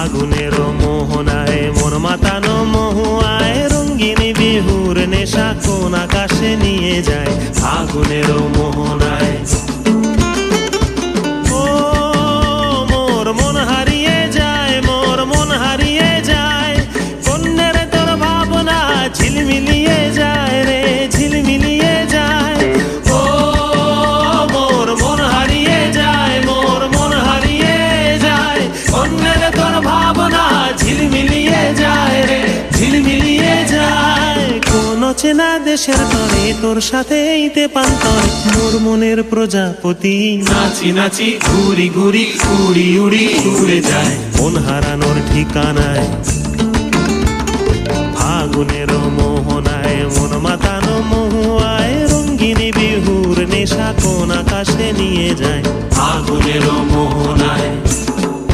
ফাগুনের মোহনায় মন মাতানো মহুয়ায় রঙিন বিহুর নেশা কোন আকাশে নিয়ে যায় ফাগুনের মোহনায়। ও মোর মন হারিয়ে যায়, মোর মন হারিয়ে যায়, কন্যের তোর ভাবনা ঝিলমিলিয়ে যায় রে ঝিলমিলিয়ে যায়। ও মোর মন হারিয়ে যায়, মোর মন হারিয়ে যায়, কন্যের তোর ভাবনা ঝিলমিলিয়ে যায় রে ঝিলমিলিয়ে যায়। কোন চেনা দেশের তরে তোর সাথে এইতে পান্তর মোর মনের প্রজাপতি নাচি নাচি ঘুরি ঘুরি উড়ি উড়ি উড়ে যায় মন হারানোর ঠিকানায়। ফাগুনের মোহনায় মন মাতানো মহুয়ায় রঙ্গিনী বিহুর নেশা কোন আকাশে নিয়ে যায় ফাগুনের মোহনায়।